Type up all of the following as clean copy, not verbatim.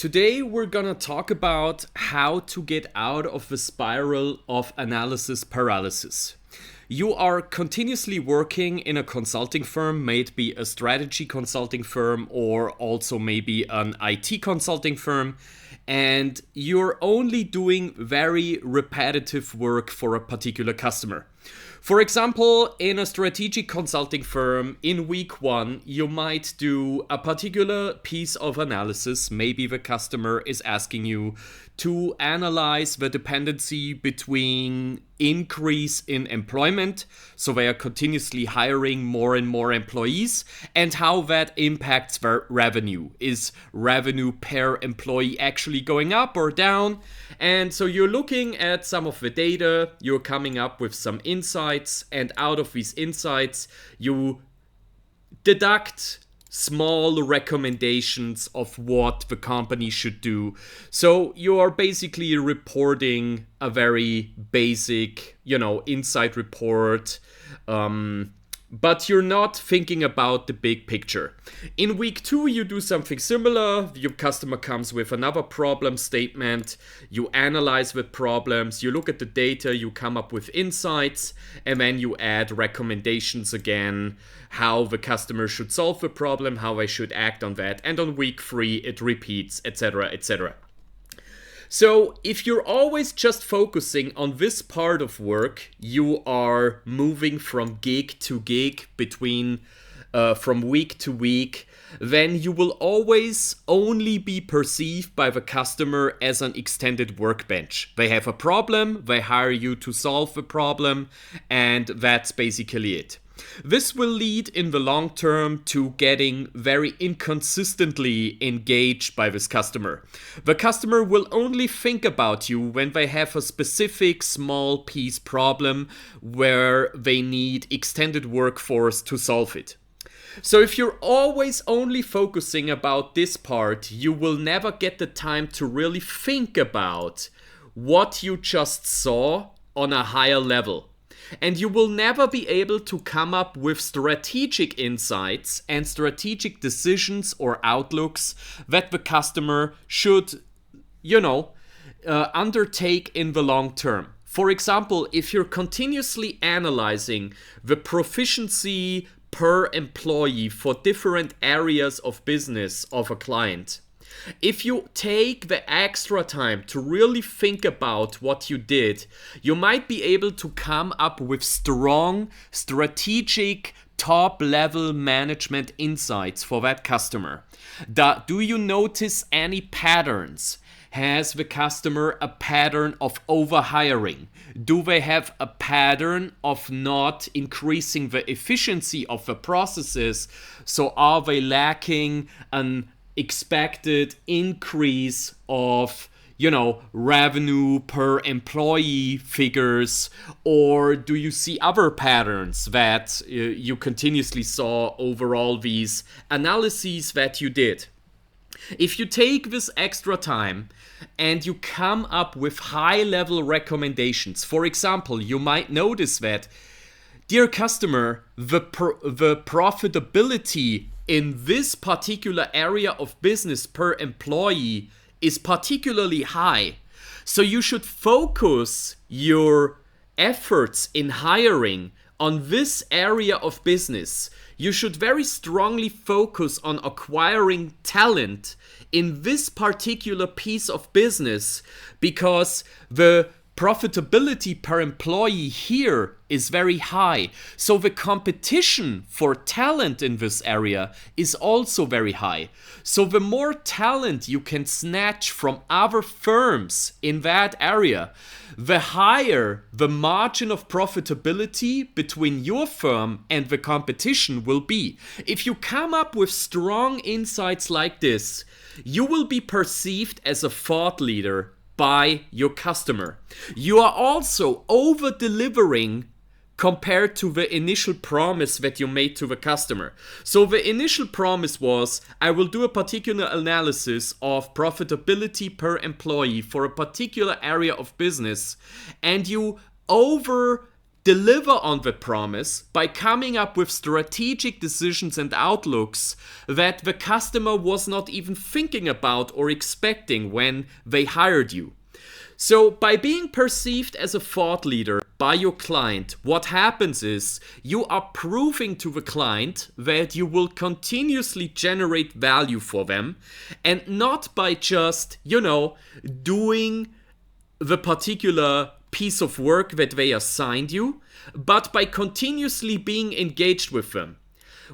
Today we're gonna talk about how to get out of the spiral of analysis paralysis. You are continuously working in a consulting firm, maybe a strategy consulting firm or also maybe an IT consulting firm, and you're only doing very repetitive work for a particular customer. For example, in a strategic consulting firm, in week one, you might do a particular piece of analysis. Maybe the customer is asking you to analyze the dependency between increase in employment, so they are continuously hiring more and more employees, and how that impacts their revenue. Is revenue per employee actually going up or down? And so you're looking at some of the data, you're coming up with some insights, and out of these insights, you deduct small recommendations of what the company should do. So you are basically reporting a very basic, insight report, but you're not thinking about the big picture. In week two, you do something similar. Your customer comes with another problem statement. You analyze the problems, you look at the data, you come up with insights, and then you add recommendations again, how the customer should solve the problem, how they should act on that. And on week three, it repeats, etc., etc. So if you're always just focusing on this part of work, you are moving from gig to gig, from week to week, then you will always only be perceived by the customer as an extended workbench. They have a problem, they hire you to solve the problem, and that's basically it. This will lead in the long term to getting very inconsistently engaged by this customer. The customer will only think about you when they have a specific small piece problem where they need extended workforce to solve it. So if you're always only focusing about this part, you will never get the time to really think about what you just saw on a higher level. And you will never be able to come up with strategic insights and strategic decisions or outlooks that the customer should, undertake in the long term. For example, if you're continuously analyzing the proficiency per employee for different areas of business of a client, if you take the extra time to really think about what you did, you might be able to come up with strong, strategic, top-level management insights for that customer. Do you notice any patterns? Has the customer a pattern of overhiring? Do they have a pattern of not increasing the efficiency of the processes? So are they lacking an expected increase of revenue per employee figures, or do you see other patterns that you continuously saw over all these analyses that you did? If you take this extra time and you come up with high-level recommendations, for example, you might notice that, dear customer, the profitability in this particular area of business per employee is particularly high. So you should focus your efforts in hiring on this area of business. You should very strongly focus on acquiring talent in this particular piece of business because the profitability per employee here is very high. So the competition for talent in this area is also very high. So the more talent you can snatch from other firms in that area, the higher the margin of profitability between your firm and the competition will be. If you come up with strong insights like this, you will be perceived as a thought leader by your customer. You are also over-delivering compared to the initial promise that you made to the customer. So the initial promise was, I will do a particular analysis of profitability per employee for a particular area of business, and you over deliver on the promise by coming up with strategic decisions and outlooks that the customer was not even thinking about or expecting when they hired you. So by being perceived as a thought leader by your client, what happens is you are proving to the client that you will continuously generate value for them, and not by just, doing the particular piece of work that they assigned you, but by continuously being engaged with them.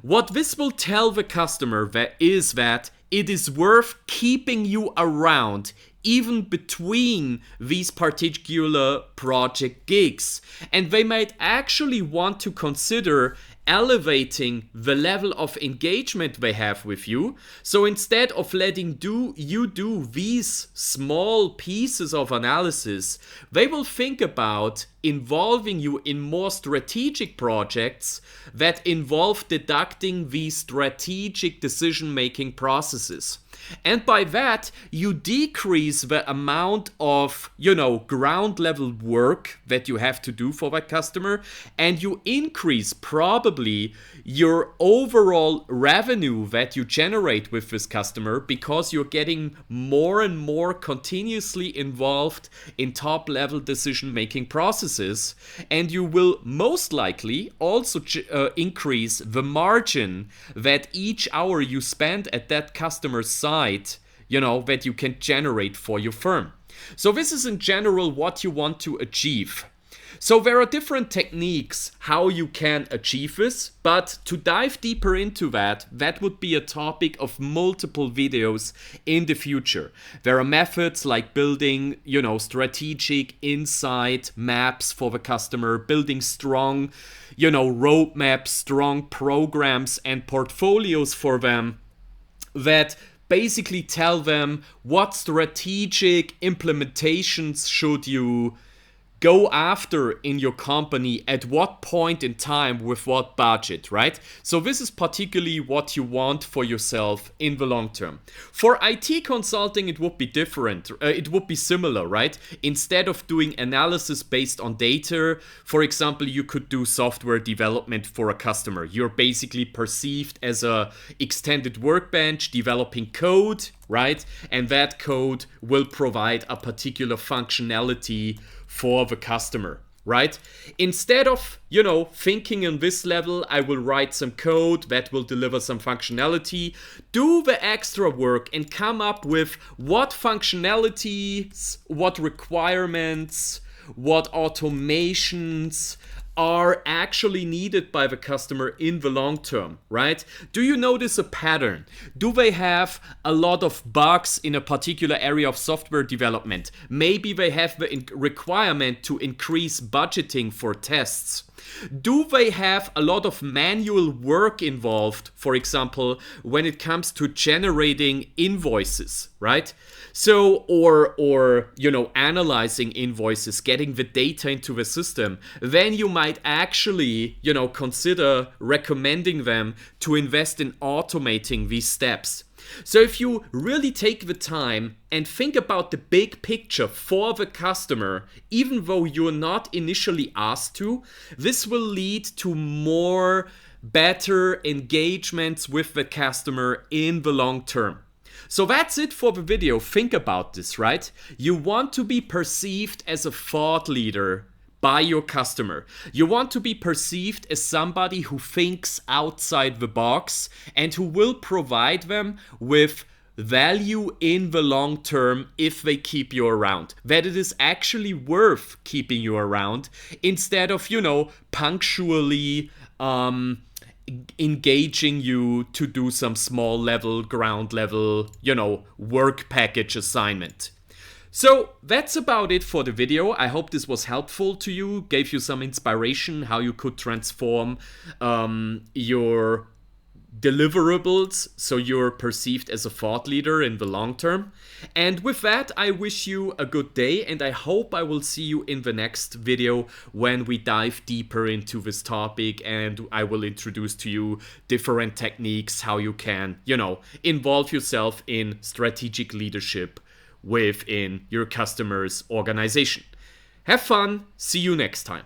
What this will tell the customer is that it is worth keeping you around even between these particular project gigs. And they might actually want to consider elevating the level of engagement they have with you. So instead of letting you do these small pieces of analysis, they will think about involving you in more strategic projects that involve deducting these strategic decision-making processes. And by that, you decrease the amount of, ground level work that you have to do for that customer, and you increase probably your overall revenue that you generate with this customer, because you're getting more and more continuously involved in top level decision making processes, and you will most likely also increase the margin that each hour you spend at that customer's site, that you can generate for your firm. So this is in general what you want to achieve. So there are different techniques how you can achieve this, but to dive deeper into that would be a topic of multiple videos in the future. There are methods like building, strategic insight maps for the customer, building strong, roadmaps, strong programs and portfolios for them that basically tell them what strategic implementations should you go after in your company at what point in time with what budget, right? So this is particularly what you want for yourself in the long term. For IT consulting, it would be different. It would be similar, right? Instead of doing analysis based on data, for example, you could do software development for a customer. You're basically perceived as a extended workbench developing code, right? And that code will provide a particular functionality for the customer, right? Instead of, thinking on this level, I will write some code that will deliver some functionality, do the extra work and come up with what functionalities, what requirements, what automations are actually needed by the customer in the long term, right? Do you notice a pattern? Do they have a lot of bugs in a particular area of software development? Maybe they have the requirement to increase budgeting for tests. Do they have a lot of manual work involved, for example, when it comes to generating invoices, right? So, or analyzing invoices, getting the data into the system, then you might actually, consider recommending them to invest in automating these steps. So if you really take the time and think about the big picture for the customer, even though you're not initially asked to, this will lead to more better engagements with the customer in the long term. So that's it for the video. Think about this, right? You want to be perceived as a thought leader by your customer. You want to be perceived as somebody who thinks outside the box and who will provide them with value in the long term if they keep you around. That it is actually worth keeping you around instead of, punctually engaging you to do some small level, ground level, work package assignment. So that's about it for the video. I hope this was helpful to you, gave you some inspiration how you could transform your deliverables so you're perceived as a thought leader in the long term. And with that, I wish you a good day, and I hope I will see you in the next video when we dive deeper into this topic and I will introduce to you different techniques how you can, involve yourself in strategic leadership within your customer's organization. Have fun. See you next time.